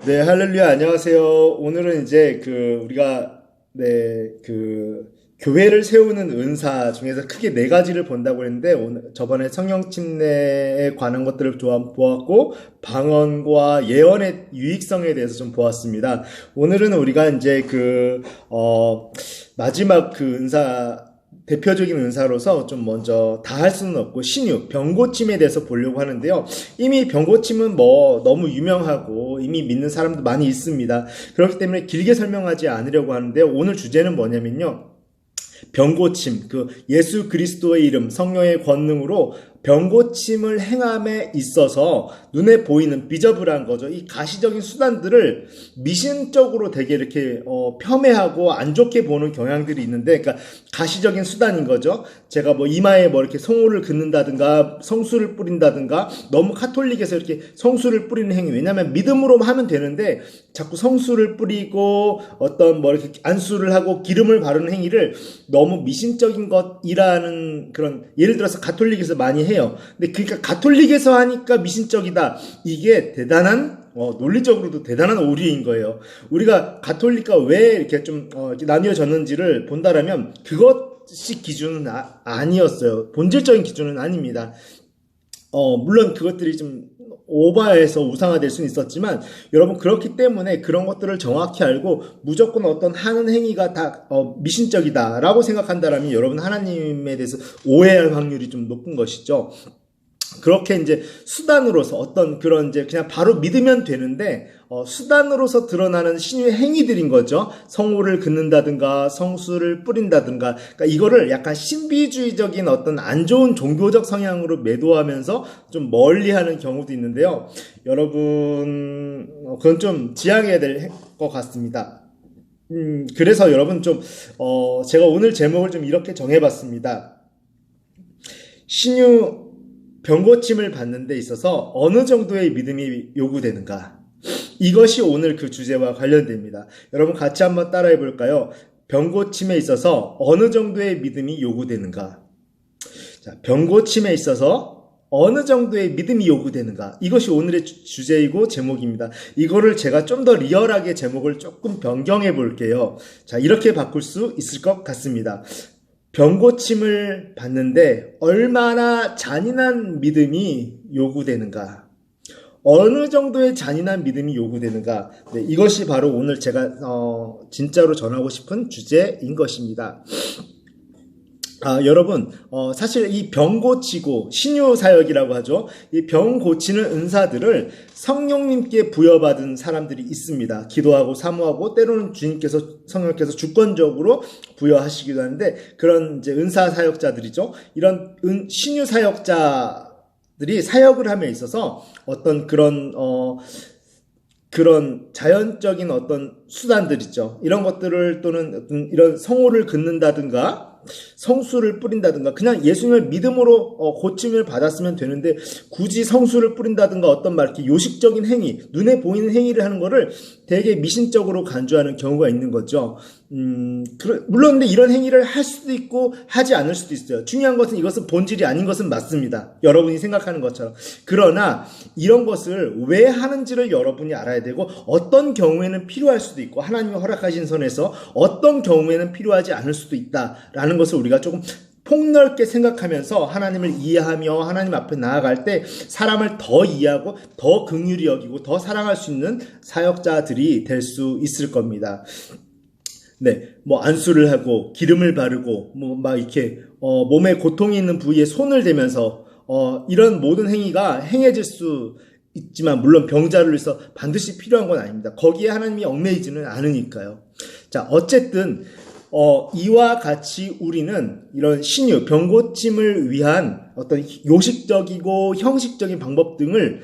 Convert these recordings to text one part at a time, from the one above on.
네, 할렐루야, 안녕하세요. 오늘은 이제 우리가, 교회를 세우는 은사 중에서 크게 네 가지를 본다고 했는데, 저번에 성령 침례에 관한 것들을 보았고, 방언과 예언의 유익성에 대해서 좀 보았습니다. 오늘은 우리가 이제 마지막 대표적인 은사로서 좀 먼저 다 할 수는 없고 신유, 병고침에 대해서 보려고 하는데요. 이미 병고침은 뭐 너무 유명하고 이미 믿는 사람도 많이 있습니다. 그렇기 때문에 길게 설명하지 않으려고 하는데요. 오늘 주제는 뭐냐면요. 병고침, 예수 그리스도의 이름, 성령의 권능으로 병고침을 행함에 있어서 눈에 보이는 비저블한 거죠. 이 가시적인 수단들을 미신적으로 되게 이렇게 폄훼하고 안 좋게 보는 경향들이 있는데, 그러니까 가시적인 수단인 거죠. 제가 뭐 이마에 뭐 이렇게 성호를 긋는다든가 성수를 뿌린다든가, 너무 카톨릭에서 이렇게 성수를 뿌리는 행위, 왜냐하면 믿음으로 하면 되는데 자꾸 성수를 뿌리고 어떤 뭐 이렇게 안수를 하고 기름을 바르는 행위를 너무 미신적인 것이라는 그런, 예를 들어서 가톨릭에서 많이 해요. 근데 그러니까 가톨릭에서 하니까 미신적이다. 이게 대단한 논리적으로도 대단한 오류인 거예요. 우리가 가톨릭과 왜 이렇게 좀 이렇게 나뉘어졌는지를 본다라면 그것이 기준은 아니었어요. 본질적인 기준은 아닙니다. 물론 그것들이 좀 오버해서 우상화될 수는 있었지만, 여러분, 그렇기 때문에 그런 것들을 정확히 알고 무조건 어떤 하는 행위가 다 미신적이다라고 생각한다라면 여러분 하나님에 대해서 오해할 확률이 좀 높은 것이죠. 그렇게 이제 수단으로서 어떤 그런 이제 그냥 바로 믿으면 되는데 수단으로서 드러나는 신유의 행위들인 거죠. 성호를 긋는다든가 성수를 뿌린다든가, 그러니까 이거를 약간 신비주의적인 어떤 안 좋은 종교적 성향으로 매도하면서 좀 멀리하는 경우도 있는데요. 여러분, 그건 좀 지양해야 될 것 같습니다. 그래서 여러분 제가 오늘 제목을 좀 이렇게 정해봤습니다. 신유 병고침을 받는 데 있어서 어느 정도의 믿음이 요구되는가? 이것이 오늘 그 주제와 관련됩니다. 여러분 같이 한번 따라해 볼까요? 병고침에 있어서 어느 정도의 믿음이 요구되는가? 자, 병고침에 있어서 어느 정도의 믿음이 요구되는가? 이것이 오늘의 주제이고 제목입니다. 이거를 제가 좀 더 리얼하게 제목을 조금 변경해 볼게요. 자, 이렇게 바꿀 수 있을 것 같습니다. 병고침을 받는데 얼마나 잔인한 믿음이 요구되는가? 어느 정도의 잔인한 믿음이 요구되는가? 네, 이것이 바로 오늘 제가 진짜로 전하고 싶은 주제인 것입니다. 여러분, 사실 이 병 고치고, 신유사역이라고 하죠. 이 병 고치는 은사들을 성령님께 부여받은 사람들이 있습니다. 기도하고 사모하고, 때로는 성령께서 주권적으로 부여하시기도 하는데, 그런 이제 은사 사역자들이죠. 이런 신유 사역자들이 사역을 함에 있어서 어떤 그런 자연적인 어떤 수단들 있죠. 이런 것들을, 또는 어떤 이런 성호를 긋는다든가 성수를 뿌린다든가, 그냥 예수님을 믿음으로 고침을 받았으면 되는데 굳이 성수를 뿌린다든가 어떤 이렇게 요식적인 행위, 눈에 보이는 행위를 하는 거를 되게 미신적으로 간주하는 경우가 있는 거죠. 물론 근데 이런 행위를 할 수도 있고 하지 않을 수도 있어요. 중요한 것은 이것은 본질이 아닌 것은 맞습니다. 여러분이 생각하는 것처럼. 그러나 이런 것을 왜 하는지를 여러분이 알아야 되고, 어떤 경우에는 필요할 수도 있고, 하나님이 허락하신 선에서 어떤 경우에는 필요하지 않을 수도 있다라는 것을 우리가 조금 폭넓게 생각하면서 하나님을 이해하며 하나님 앞에 나아갈 때 사람을 더 이해하고 더 긍휼히 여기고 더 사랑할 수 있는 사역자들이 될 수 있을 겁니다. 네, 뭐 안수를 하고 기름을 바르고 뭐 막 이렇게 몸에 고통이 있는 부위에 손을 대면서 이런 모든 행위가 행해질 수 있지만, 물론 병자를 위해서 반드시 필요한 건 아닙니다. 거기에 하나님이 얽매이지는 않으니까요. 자, 어쨌든 이와 같이 우리는 이런 신유, 병고침을 위한 어떤 요식적이고 형식적인 방법 등을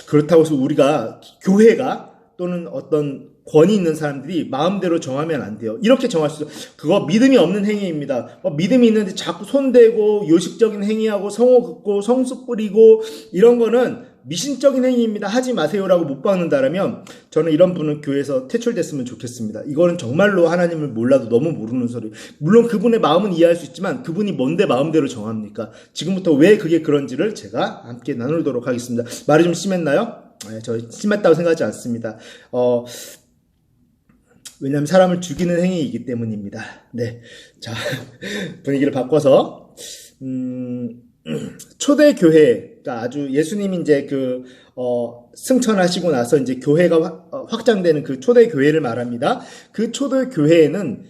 그렇다고 해서 우리가, 교회가 또는 어떤 권위 있는 사람들이 마음대로 정하면 안 돼요. 이렇게 정할 수 있어요. 그거 믿음이 없는 행위입니다. 믿음이 있는데 자꾸 손대고 요식적인 행위하고 성호 긋고 성수 뿌리고 이런 거는 미신적인 행위입니다. 하지 마세요라고 못 박는다라면 저는 이런 분은 교회에서 퇴출됐으면 좋겠습니다. 이거는 정말로 하나님을 몰라도 너무 모르는 소리. 물론 그분의 마음은 이해할 수 있지만 그분이 뭔데 마음대로 정합니까? 지금부터 왜 그게 그런지를 제가 함께 나누도록 하겠습니다. 말이 좀 심했나요? 저 심했다고 생각하지 않습니다. 왜냐하면 사람을 죽이는 행위이기 때문입니다. 네, 자 분위기를 바꿔서 초대교회가 아주 예수님이 이제 승천하시고 나서 이제 교회가 확장되는 그 초대교회를 말합니다. 그 초대교회에는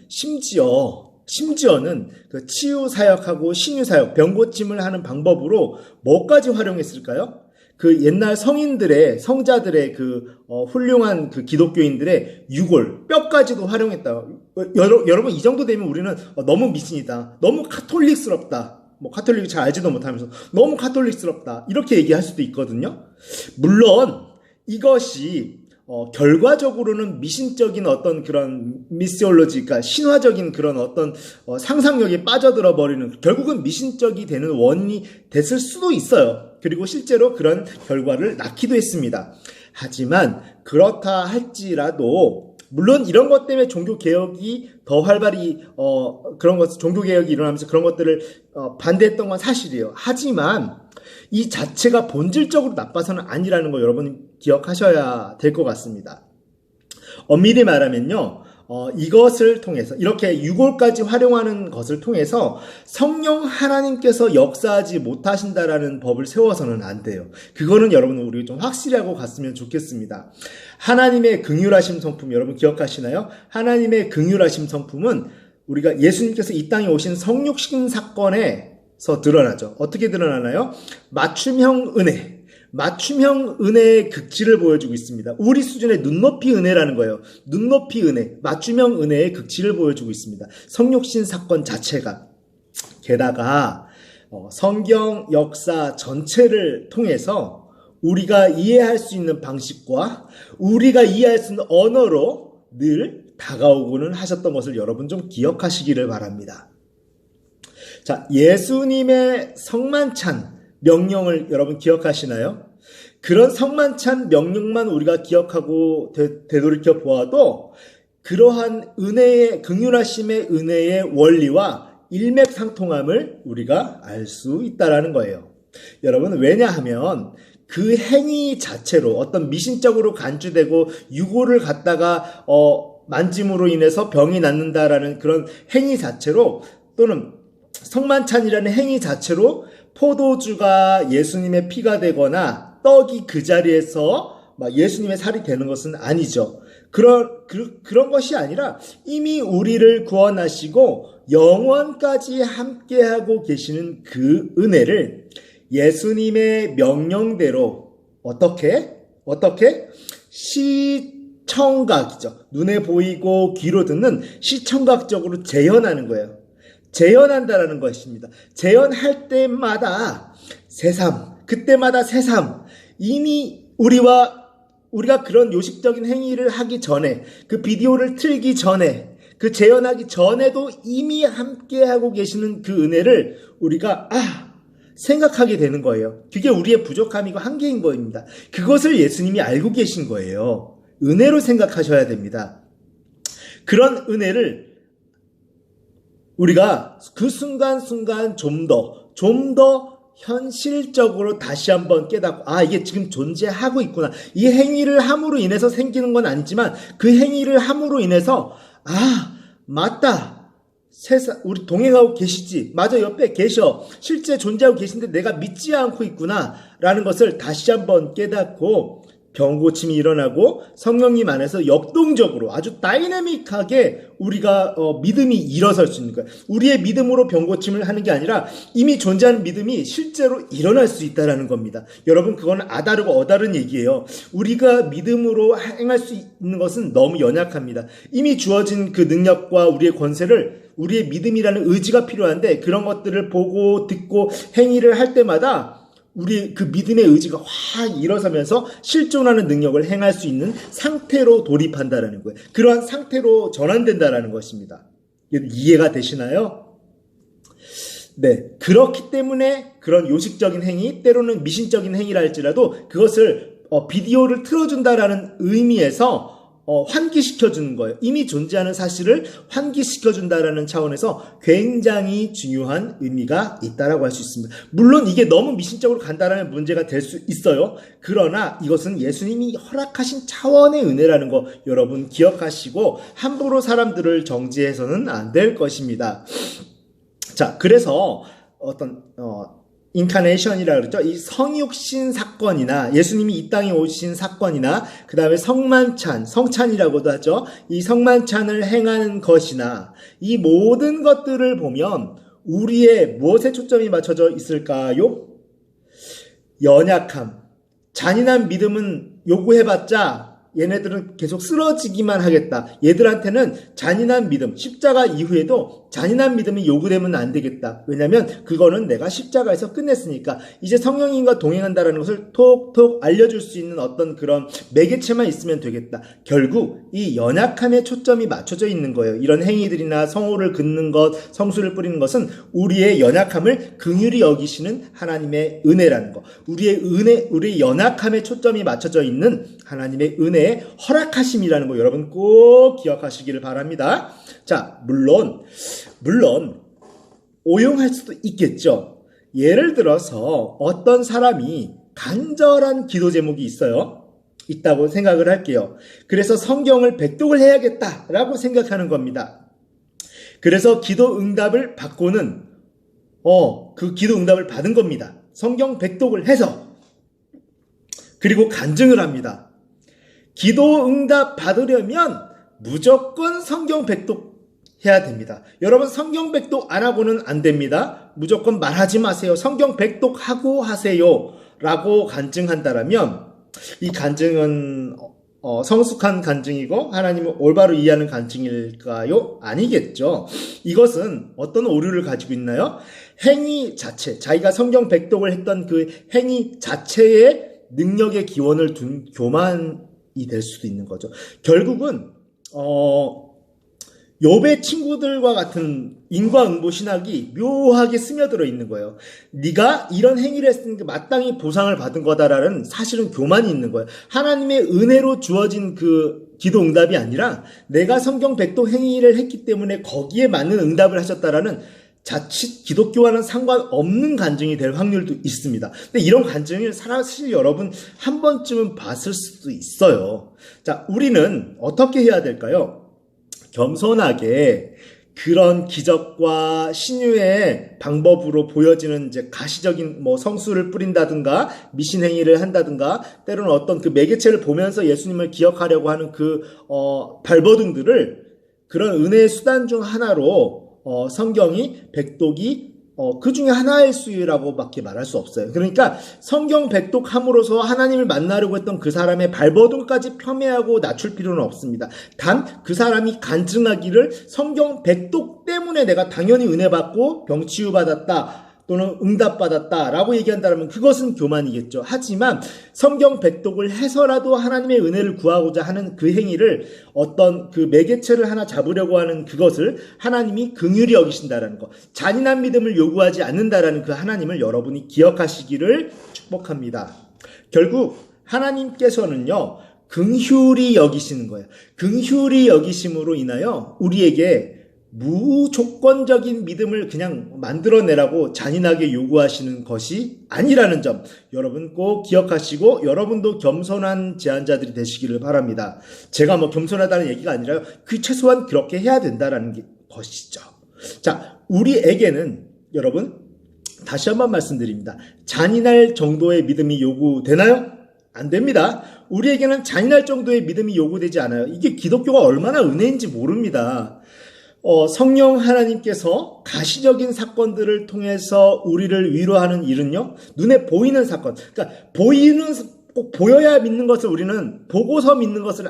심지어는 그 치유사역하고 신유사역, 병고침을 하는 방법으로 뭐까지 활용했을까요? 그 옛날 성자들의 훌륭한 그 기독교인들의 유골, 뼈까지도 활용했다. 여러분, 이 정도 되면 우리는 너무 미신이다. 너무 카톨릭스럽다. 카톨릭이 잘 알지도 못하면서 너무 카톨릭스럽다. 이렇게 얘기할 수도 있거든요. 물론, 이것이 결과적으로는 미신적인 어떤 그런 미시올로지, 그러니까 신화적인 그런 어떤 상상력에 빠져들어 버리는, 결국은 미신적이 되는 원인이 됐을 수도 있어요. 그리고 실제로 그런 결과를 낳기도 했습니다. 하지만 그렇다 할지라도 물론 이런 것 때문에 종교개혁이 더 활발히 종교개혁이 일어나면서 그런 것들을 반대했던 건 사실이에요. 하지만 이 자체가 본질적으로 나빠서는 아니라는 거 여러분이 기억하셔야 될 것 같습니다. 엄밀히 말하면요, 이것을 통해서 이렇게 유골까지 활용하는 것을 통해서 성령 하나님께서 역사하지 못하신다라는 법을 세워서는 안 돼요. 그거는 여러분 우리 좀 확실히 하고 갔으면 좋겠습니다. 하나님의 긍휼하심 성품 여러분 기억하시나요? 하나님의 긍휼하심 성품은 우리가 예수님께서 이 땅에 오신 성육신 사건에서 드러나죠. 어떻게 드러나나요? 맞춤형 은혜의 극치를 보여주고 있습니다. 우리 수준의 눈높이 은혜라는 거예요. 눈높이 은혜, 맞춤형 은혜의 극치를 보여주고 있습니다. 성육신 사건 자체가. 게다가 성경 역사 전체를 통해서 우리가 이해할 수 있는 방식과 우리가 이해할 수 있는 언어로 늘 다가오고는 하셨던 것을 여러분 좀 기억하시기를 바랍니다. 자, 예수님의 성만찬 명령을 여러분 기억하시나요? 그런 성만찬 명령만 우리가 기억하고 되돌이켜 보아도 그러한 은혜의 긍휼하심의 은혜의 원리와 일맥상통함을 우리가 알 수 있다라는 거예요. 여러분 왜냐하면 그 행위 자체로 어떤 미신적으로 간주되고 유골을 갖다가 만짐으로 인해서 병이 낫는다라는 그런 행위 자체로 또는 성만찬이라는 행위 자체로 포도주가 예수님의 피가 되거나 떡이 그 자리에서 예수님의 살이 되는 것은 아니죠. 그런 것이 아니라 이미 우리를 구원하시고 영원까지 함께하고 계시는 그 은혜를 예수님의 명령대로 어떻게? 시청각이죠. 눈에 보이고 귀로 듣는 시청각적으로 재현하는 거예요. 재현한다라는 것입니다. 재현할 때마다 그때마다 새삼, 이미 우리가 그런 요식적인 행위를 하기 전에, 그 비디오를 틀기 전에, 그 재현하기 전에도 이미 함께하고 계시는 그 은혜를 우리가, 생각하게 되는 거예요. 그게 우리의 부족함이고 한계인 거입니다. 그것을 예수님이 알고 계신 거예요. 은혜로 생각하셔야 됩니다. 그런 은혜를 우리가 그 순간순간 좀 더 현실적으로 다시 한번 깨닫고 이게 지금 존재하고 있구나. 이 행위를 함으로 인해서 생기는 건 아니지만 그 행위를 함으로 인해서 맞다. 우리 동행하고 계시지. 맞아, 옆에 계셔. 실제 존재하고 계신데 내가 믿지 않고 있구나 라는 것을 다시 한번 깨닫고 병고침이 일어나고 성령님 안에서 역동적으로 아주 다이내믹하게 우리가 믿음이 일어설 수 있는 거예요. 우리의 믿음으로 병고침을 하는 게 아니라 이미 존재하는 믿음이 실제로 일어날 수 있다는 겁니다. 여러분 그거는 아다르고 어다른 얘기예요. 우리가 믿음으로 행할 수 있는 것은 너무 연약합니다. 이미 주어진 그 능력과 우리의 권세를 우리의 믿음이라는 의지가 필요한데 그런 것들을 보고 듣고 행위를 할 때마다 우리 그 믿음의 의지가 확 일어서면서 실존하는 능력을 행할 수 있는 상태로 돌입한다라는 거예요. 그러한 상태로 전환된다라는 것입니다. 이해가 되시나요? 네. 그렇기 때문에 그런 요식적인 행위, 때로는 미신적인 행위라 할지라도 그것을 비디오를 틀어준다라는 의미에서 환기시켜주는 거예요. 이미 존재하는 사실을 환기시켜준다라는 차원에서 굉장히 중요한 의미가 있다라고 할 수 있습니다. 물론 이게 너무 미신적으로 간단하면 문제가 될 수 있어요. 그러나 이것은 예수님이 허락하신 차원의 은혜라는 거 여러분 기억하시고 함부로 사람들을 정죄해서는 안 될 것입니다. 자, 그래서 인카네이션이라 그러죠. 이 성육신 사건이나 예수님이 이 땅에 오신 사건이나 그 다음에 성찬이라고도 하죠. 이 성만찬을 행하는 것이나 이 모든 것들을 보면 우리의 무엇에 초점이 맞춰져 있을까요? 연약함, 잔인한 믿음은 요구해봤자 얘네들은 계속 쓰러지기만 하겠다. 얘들한테는 잔인한 믿음, 십자가 이후에도 잔인한 믿음이 요구되면 안 되겠다. 왜냐면 그거는 내가 십자가에서 끝냈으니까 이제 성령님과 동행한다는 것을 톡톡 알려줄 수 있는 어떤 그런 매개체만 있으면 되겠다. 결국 이 연약함에 초점이 맞춰져 있는 거예요. 이런 행위들이나 성호를 긋는 것, 성수를 뿌리는 것은 우리의 연약함을 긍휼히 여기시는 하나님의 은혜라는 거. 우리의 연약함에 초점이 맞춰져 있는 하나님의 은혜 허락하심이라는 거 여러분 꼭 기억하시기를 바랍니다. 자, 물론 오용할 수도 있겠죠. 예를 들어서 어떤 사람이 간절한 기도 제목이 있다고 생각을 할게요. 그래서 성경을 백독을 해야겠다라고 생각하는 겁니다. 그래서 기도 응답을 받고는 그 기도 응답을 받은 겁니다. 성경 백독을 해서 그리고 간증을 합니다. 기도 응답 받으려면 무조건 성경 백독 해야 됩니다. 여러분 성경 백독 안 하고는 안 됩니다. 무조건 말하지 마세요. 성경 백독하고 하세요 라고 간증한다라면 이 간증은 성숙한 간증이고 하나님을 올바로 이해하는 간증일까요? 아니겠죠. 이것은 어떤 오류를 가지고 있나요? 행위 자체, 자기가 성경 백독을 했던 그 행위 자체에 능력의 기원을 둔 교만이 될 수도 있는 거죠. 결국은 욥의 친구들과 같은 인과응보 신학이 묘하게 스며들어 있는 거예요. 네가 이런 행위를 했으니까 마땅히 보상을 받은 거다라는 사실은 교만이 있는 거예요. 하나님의 은혜로 주어진 그 기도 응답이 아니라 내가 성경 백독 행위를 했기 때문에 거기에 맞는 응답을 하셨다라는 자칫 기독교와는 상관없는 간증이 될 확률도 있습니다. 근데 이런 간증을 사실 여러분 한 번쯤은 봤을 수도 있어요. 자, 우리는 어떻게 해야 될까요? 겸손하게 그런 기적과 신유의 방법으로 보여지는 이제 가시적인 성수를 뿌린다든가 미신 행위를 한다든가 때로는 어떤 그 매개체를 보면서 예수님을 기억하려고 하는 그 발버둥들을 그런 은혜의 수단 중 하나로 성경이 백독이 그 중에 하나일 수라고밖에 말할 수 없어요. 그러니까 성경 백독함으로써 하나님을 만나려고 했던 그 사람의 발버둥까지 폄훼하고 낮출 필요는 없습니다. 단 그 사람이 간증하기를 성경 백독 때문에 내가 당연히 은혜 받고 병 치유받았다 또는 응답받았다라고 얘기한다면 그것은 교만이겠죠. 하지만 성경 백독을 해서라도 하나님의 은혜를 구하고자 하는 그 행위를 어떤 그 매개체를 하나 잡으려고 하는 그것을 하나님이 긍휼히 여기신다라는 것, 잔인한 믿음을 요구하지 않는다라는 그 하나님을 여러분이 기억하시기를 축복합니다. 결국 하나님께서는요 긍휼히 여기시는 거예요. 긍휼히 여기심으로 인하여 우리에게 무조건적인 믿음을 그냥 만들어내라고 잔인하게 요구하시는 것이 아니라는 점 여러분 꼭 기억하시고 여러분도 겸손한 제안자들이 되시기를 바랍니다. 제가 겸손하다는 얘기가 아니라 그 최소한 그렇게 해야 된다라는 것이죠. 자, 우리에게는 여러분 다시 한번 말씀드립니다. 잔인할 정도의 믿음이 요구되나요? 안 됩니다. 우리에게는 잔인할 정도의 믿음이 요구되지 않아요. 이게 기독교가 얼마나 은혜인지 모릅니다. 성령 하나님께서 가시적인 사건들을 통해서 우리를 위로하는 일은요, 눈에 보이는 사건. 그러니까 꼭 보여야 믿는 것을 우리는 보고서 믿는 것을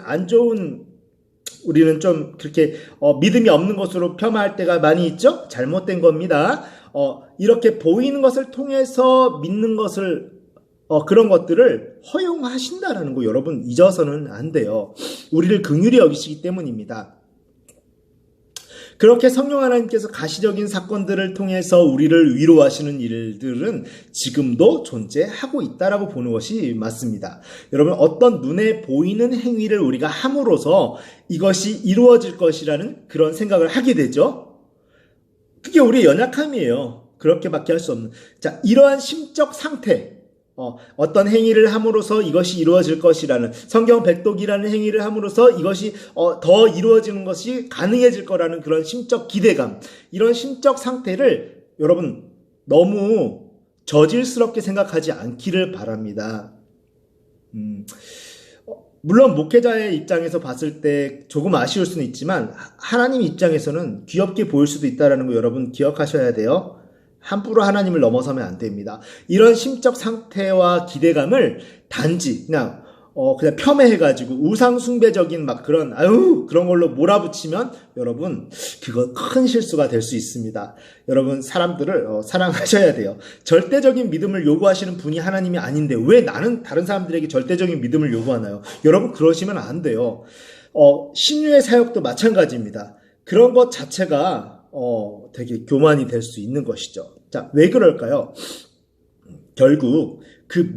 우리는 좀 그렇게 믿음이 없는 것으로 폄하할 때가 많이 있죠? 잘못된 겁니다. 이렇게 보이는 것을 통해서 믿는 것을 그런 것들을 허용하신다라는 거 여러분 잊어서는 안 돼요. 우리를 긍휼히 여기시기 때문입니다. 그렇게 성령 하나님께서 가시적인 사건들을 통해서 우리를 위로하시는 일들은 지금도 존재하고 있다라고 보는 것이 맞습니다. 여러분, 어떤 눈에 보이는 행위를 우리가 함으로써 이것이 이루어질 것이라는 그런 생각을 하게 되죠. 그게 우리의 연약함이에요. 그렇게밖에 할 수 없는. 자, 이러한 심적 상태, 어떤 행위를 함으로써 이것이 이루어질 것이라는, 성경 백독이라는 행위를 함으로써 이것이 더 이루어지는 것이 가능해질 거라는 그런 심적 기대감, 이런 심적 상태를 여러분 너무 저질스럽게 생각하지 않기를 바랍니다. 물론 목회자의 입장에서 봤을 때 조금 아쉬울 수는 있지만 하나님 입장에서는 귀엽게 보일 수도 있다는 거 여러분 기억하셔야 돼요. 함부로 하나님을 넘어서면 안 됩니다. 이런 심적 상태와 기대감을 단지 그냥 폄훼해가지고 우상숭배적인 막 그런 걸로 몰아붙이면 여러분 그건 큰 실수가 될 수 있습니다. 여러분 사람들을 사랑하셔야 돼요. 절대적인 믿음을 요구하시는 분이 하나님이 아닌데 왜 나는 다른 사람들에게 절대적인 믿음을 요구하나요? 여러분 그러시면 안 돼요. 신유의 사역도 마찬가지입니다. 그런 것 자체가 되게 교만이 될 수 있는 것이죠. 자, 왜 그럴까요? 결국 그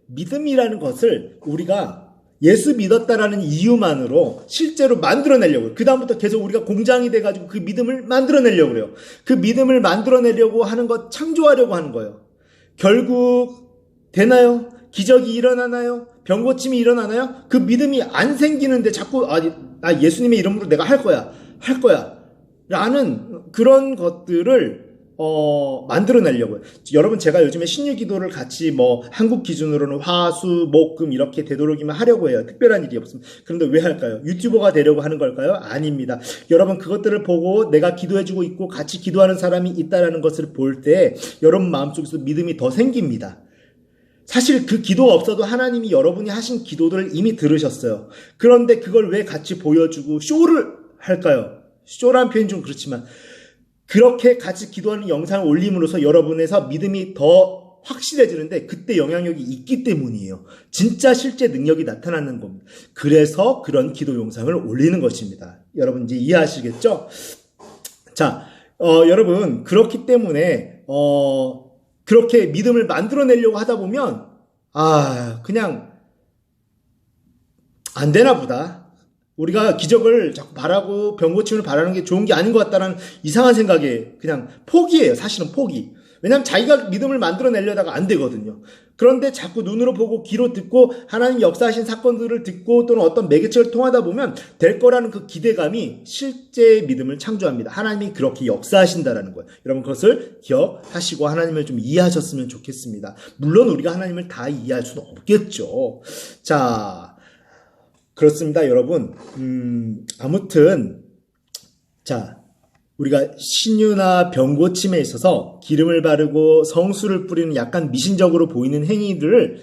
믿음이라는 것을 우리가 예수 믿었다라는 이유만으로 실제로 만들어내려고, 그 다음부터 계속 우리가 공장이 돼가지고 그 믿음을 만들어내려고 그래요. 그 믿음을 만들어내려고 하는 것, 창조하려고 하는 거예요. 결국 되나요? 기적이 일어나나요? 병고침이 일어나나요? 그 믿음이 안 생기는데 자꾸 예수님의 이름으로 내가 할 거야 라는 그런 것들을 만들어내려고요. 여러분 제가 요즘에 신유기도를 같이 한국 기준으로는 화, 수, 목, 금 이렇게 되도록이면 하려고 해요. 특별한 일이 없습니다. 그런데 왜 할까요? 유튜버가 되려고 하는 걸까요? 아닙니다. 여러분 그것들을 보고 내가 기도해주고 있고 같이 기도하는 사람이 있다는 것을 볼 때 여러분 마음속에서 믿음이 더 생깁니다. 사실 그 기도가 없어도 하나님이 여러분이 하신 기도들을 이미 들으셨어요. 그런데 그걸 왜 같이 보여주고 쇼를 할까요? 쇼라는 표현이 좀 그렇지만 그렇게 같이 기도하는 영상을 올림으로써 여러분에서 믿음이 더 확실해지는데 그때 영향력이 있기 때문이에요. 진짜 실제 능력이 나타나는 겁니다. 그래서 그런 기도 영상을 올리는 것입니다. 여러분 이제 이해하시겠죠? 자, 여러분 그렇기 때문에 그렇게 믿음을 만들어내려고 하다 보면 그냥 안 되나 보다. 우리가 기적을 자꾸 바라고 병고침을 바라는 게 좋은 게 아닌 것 같다는 이상한 생각에 그냥 포기해요. 사실은 포기. 왜냐하면 자기가 믿음을 만들어내려다가 안 되거든요. 그런데 자꾸 눈으로 보고 귀로 듣고 하나님 역사하신 사건들을 듣고 또는 어떤 매개체를 통하다 보면 될 거라는 그 기대감이 실제 믿음을 창조합니다. 하나님이 그렇게 역사하신다라는 거예요. 여러분 그것을 기억하시고 하나님을 좀 이해하셨으면 좋겠습니다. 물론 우리가 하나님을 다 이해할 수는 없겠죠. 자, 그렇습니다, 여러분. 아무튼 자, 우리가 신유나 병고침에 있어서 기름을 바르고 성수를 뿌리는 약간 미신적으로 보이는 행위들을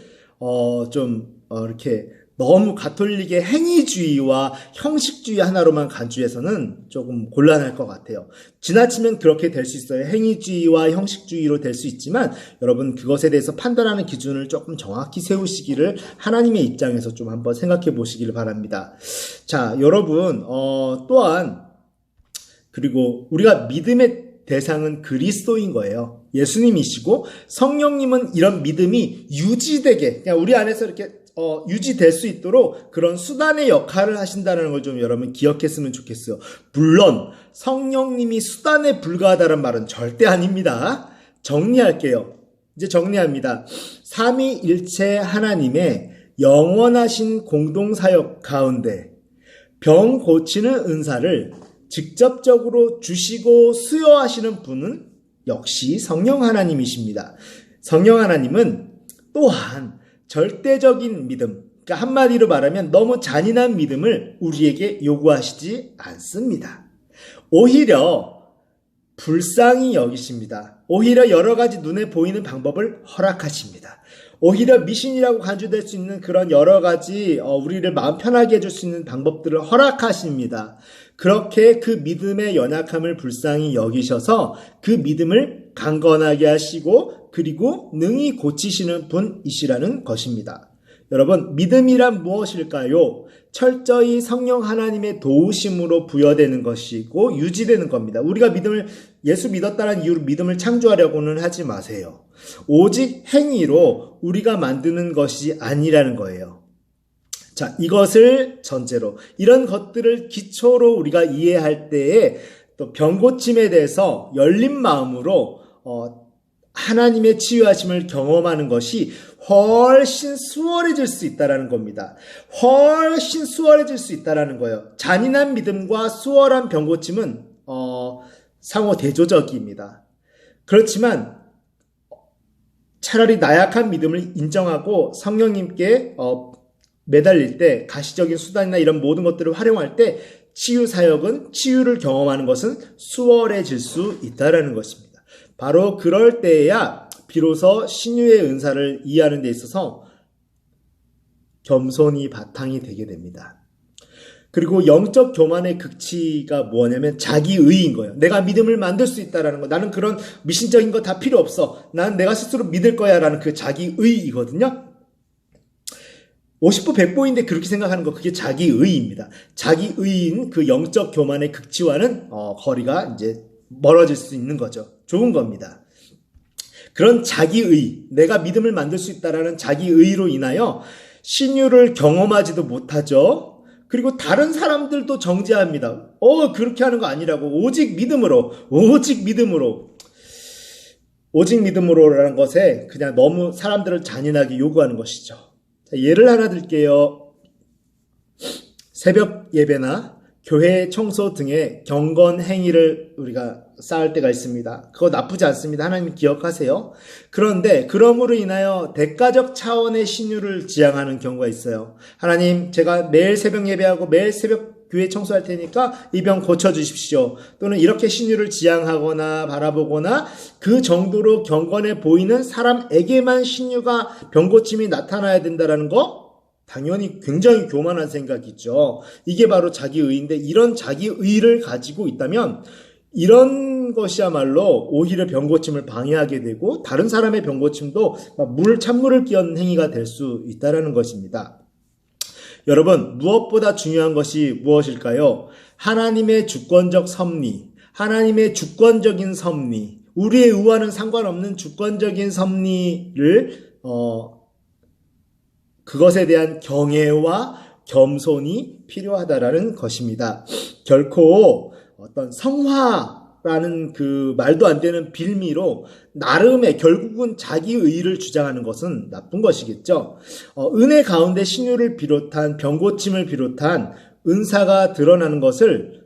이렇게 너무 가톨릭의 행위주의와 형식주의 하나로만 간주해서는 조금 곤란할 것 같아요. 지나치면 그렇게 될 수 있어요. 행위주의와 형식주의로 될 수 있지만 여러분 그것에 대해서 판단하는 기준을 조금 정확히 세우시기를 하나님의 입장에서 좀 한번 생각해 보시기를 바랍니다. 자, 여러분 또한 그리고 우리가 믿음의 대상은 그리스도인 거예요. 예수님이시고 성령님은 이런 믿음이 유지되게 그냥 우리 안에서 이렇게 유지될 수 있도록 그런 수단의 역할을 하신다는 걸 좀 여러분 기억했으면 좋겠어요. 물론 성령님이 수단에 불과하다는 말은 절대 아닙니다. 정리할게요. 이제 정리합니다. 삼위일체 하나님의 영원하신 공동사역 가운데 병 고치는 은사를 직접적으로 주시고 수여하시는 분은 역시 성령 하나님이십니다. 성령 하나님은 또한 절대적인 믿음, 그러니까 한마디로 말하면 너무 잔인한 믿음을 우리에게 요구하시지 않습니다. 오히려 불쌍히 여기십니다. 오히려 여러 가지 눈에 보이는 방법을 허락하십니다. 오히려 미신이라고 간주될 수 있는 그런 여러 가지 우리를 마음 편하게 해줄 수 있는 방법들을 허락하십니다. 그렇게 그 믿음의 연약함을 불쌍히 여기셔서 그 믿음을 강건하게 하시고 그리고 능히 고치시는 분이시라는 것입니다. 여러분, 믿음이란 무엇일까요? 철저히 성령 하나님의 도우심으로 부여되는 것이고 유지되는 겁니다. 우리가 예수 믿었다는 이유로 믿음을 창조하려고는 하지 마세요. 오직 행위로 우리가 만드는 것이 아니라는 거예요. 자, 이것을 전제로, 이런 것들을 기초로 우리가 이해할 때에 또 병고침에 대해서 열린 마음으로 하나님의 치유하심을 경험하는 것이 훨씬 수월해질 수 있다는 겁니다. 훨씬 수월해질 수 있다는 거예요. 잔인한 믿음과 수월한 병고침은 상호 대조적입니다. 그렇지만 차라리 나약한 믿음을 인정하고 성령님께 매달릴 때, 가시적인 수단이나 이런 모든 것들을 활용할 때 치유 사역은, 치유를 경험하는 것은 수월해질 수 있다는 것입니다. 바로 그럴 때에야 비로소 신유의 은사를 이해하는 데 있어서 겸손이 바탕이 되게 됩니다. 그리고 영적 교만의 극치가 뭐냐면 자기의인 거예요. 내가 믿음을 만들 수 있다라는 거. 나는 그런 미신적인 거 다 필요 없어. 난 내가 스스로 믿을 거야 라는 그 자기의이거든요. 50보 100보인데 그렇게 생각하는 거, 그게 자기의입니다. 자기의인 그 영적 교만의 극치와는 거리가 이제 멀어질 수 있는 거죠. 좋은 겁니다. 그런 자기의, 내가 믿음을 만들 수 있다라는 자기의로 인하여 신유를 경험하지도 못하죠. 그리고 다른 사람들도 정죄합니다. 그렇게 하는 거 아니라고. 오직 믿음으로라는 것에 그냥 너무 사람들을 잔인하게 요구하는 것이죠. 자, 예를 하나 들게요. 새벽 예배나 교회 청소 등의 경건 행위를 우리가 쌓을 때가 있습니다. 그거 나쁘지 않습니다. 하나님 기억하세요. 그런데 그럼으로 인하여 대가적 차원의 신유를 지향하는 경우가 있어요. 하나님, 제가 매일 새벽 예배하고 매일 새벽 교회 청소할 테니까 이 병 고쳐주십시오. 또는 이렇게 신유를 지향하거나 바라보거나 그 정도로 경건해 보이는 사람에게만 신유가 병고침이 나타나야 된다는 거, 당연히 굉장히 교만한 생각이죠. 이게 바로 자기의인데, 이런 자기의를 가지고 있다면 이런 것이야말로 오히려 병고침을 방해하게 되고 다른 사람의 병고침도 찬물을 끼얹는 행위가 될 수 있다는 것입니다. 여러분, 무엇보다 중요한 것이 무엇일까요? 하나님의 주권적 섭리, 하나님의 주권적인 섭리, 우리의 의와는 상관없는 주권적인 섭리를 그것에 대한 경외와 겸손이 필요하다라는 것입니다. 결코 어떤 성화라는 그 말도 안 되는 빌미로 나름의 결국은 자기의를 주장하는 것은 나쁜 것이겠죠. 은혜 가운데 신유를 비롯한 병고침을 비롯한 은사가 드러나는 것을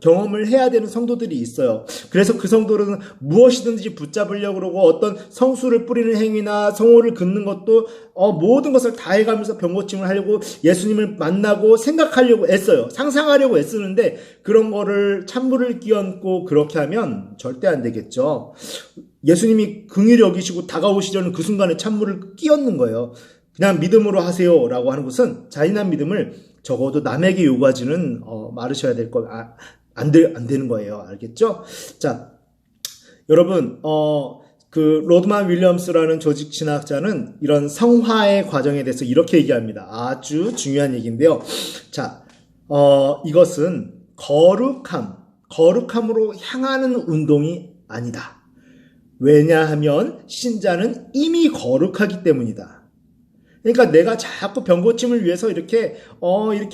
경험을 해야 되는 성도들이 있어요. 그래서 그 성도들은 무엇이든지 붙잡으려고 그러고 어떤 성수를 뿌리는 행위나 성호를 긋는 것도 모든 것을 다 해가면서 병고침을 하려고 예수님을 만나고 생각하려고 애써요. 상상하려고 애쓰는데 그런 거를 찬물을 끼얹고 그렇게 하면 절대 안 되겠죠. 예수님이 긍휼히 여기시고 다가오시려는 그 순간에 찬물을 끼얹는 거예요. 그냥 믿음으로 하세요 라고 하는 것은 잔인한 믿음을 적어도 남에게 요구하지는 말으셔야 될 거, 안 되는 거예요. 알겠죠? 자, 여러분, 그 로드만 윌리엄스라는 조직 진학자는 이런 성화의 과정에 대해서 이렇게 얘기합니다. 아주 중요한 얘기인데요. 자, 이것은 거룩함으로 향하는 운동이 아니다. 왜냐하면 신자는 이미 거룩하기 때문이다. 그러니까 내가 자꾸 병고침을 위해서 이렇게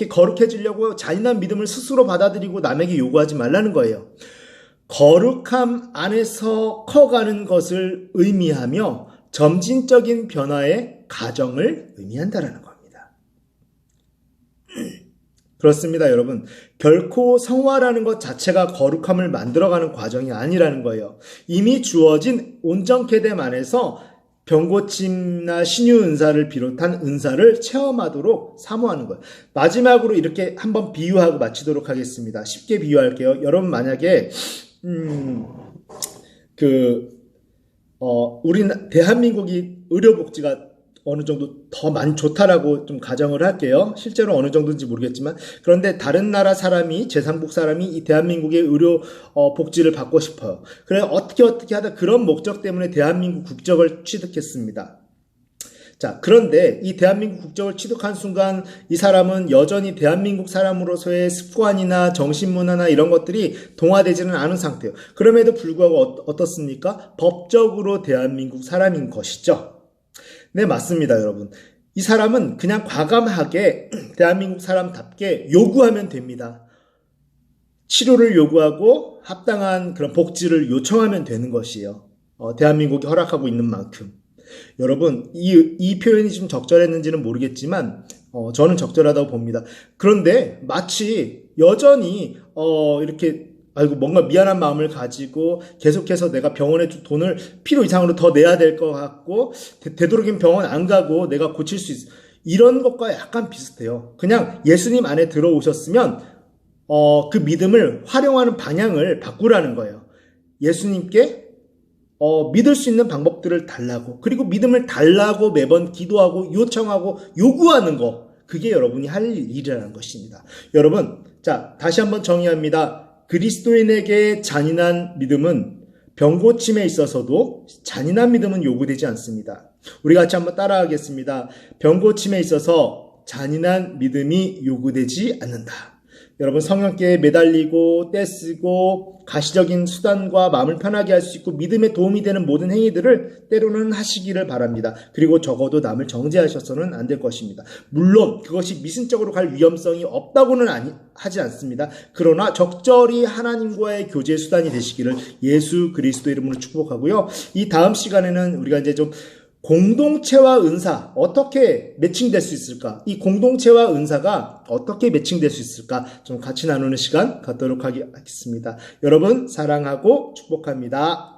거룩해지려고 잔인한 믿음을 스스로 받아들이고 남에게 요구하지 말라는 거예요. 거룩함 안에서 커가는 것을 의미하며 점진적인 변화의 과정을 의미한다라는 겁니다. 그렇습니다, 여러분. 결코 성화라는 것 자체가 거룩함을 만들어가는 과정이 아니라는 거예요. 이미 주어진 온전케 됨 안에서 병고침이나 신유 은사를 비롯한 은사를 체험하도록 사모하는 거예요. 마지막으로 이렇게 한번 비유하고 마치도록 하겠습니다. 쉽게 비유할게요. 여러분 만약에 우리 대한민국이 의료복지가 어느 정도 더 많이 좋다라고 좀 가정을 할게요. 실제로 어느 정도인지 모르겠지만, 그런데 다른 나라 사람이, 제3국 사람이 이 대한민국의 의료 복지를 받고 싶어요. 그래 어떻게 하다 그런 목적 때문에 대한민국 국적을 취득했습니다. 자, 그런데 이 대한민국 국적을 취득한 순간 이 사람은 여전히 대한민국 사람으로서의 습관이나 정신문화나 이런 것들이 동화되지는 않은 상태예요. 그럼에도 불구하고 어떻습니까? 법적으로 대한민국 사람인 것이죠. 네, 맞습니다, 여러분. 이 사람은 그냥 과감하게 대한민국 사람답게 요구하면 됩니다. 치료를 요구하고 합당한 그런 복지를 요청하면 되는 것이에요. 대한민국이 허락하고 있는 만큼. 여러분, 이 표현이 좀 적절했는지는 모르겠지만, 저는 적절하다고 봅니다. 그런데 마치 여전히, 이렇게, 아이고, 뭔가 미안한 마음을 가지고 계속해서 내가 병원에 돈을 필요 이상으로 더 내야 될 것 같고, 되도록이면 병원 안 가고 내가 고칠 수 있어. 이런 것과 약간 비슷해요. 그냥 예수님 안에 들어오셨으면, 그 믿음을 활용하는 방향을 바꾸라는 거예요. 예수님께 믿을 수 있는 방법들을 달라고, 그리고 믿음을 달라고 매번 기도하고 요청하고 요구하는 거, 그게 여러분이 할 일이라는 것입니다. 여러분, 자, 다시 한번 정의합니다. 그리스도인에게 잔인한 믿음은 병고침에 있어서도 잔인한 믿음은 요구되지 않습니다. 우리 같이 한번 따라하겠습니다. 병고침에 있어서 잔인한 믿음이 요구되지 않는다. 여러분, 성령께 매달리고 떼쓰고 가시적인 수단과 마음을 편하게 할 수 있고 믿음에 도움이 되는 모든 행위들을 때로는 하시기를 바랍니다. 그리고 적어도 남을 정죄하셔서는 안 될 것입니다. 물론 그것이 미신적으로 갈 위험성이 없다고는 하지 않습니다. 그러나 적절히 하나님과의 교제 수단이 되시기를 예수 그리스도 이름으로 축복하고요. 이 다음 시간에는 우리가 이제 좀 공동체와 은사 어떻게 매칭될 수 있을까? 이 공동체와 은사가 어떻게 매칭될 수 있을까? 좀 같이 나누는 시간 갖도록 하겠습니다. 여러분 사랑하고 축복합니다.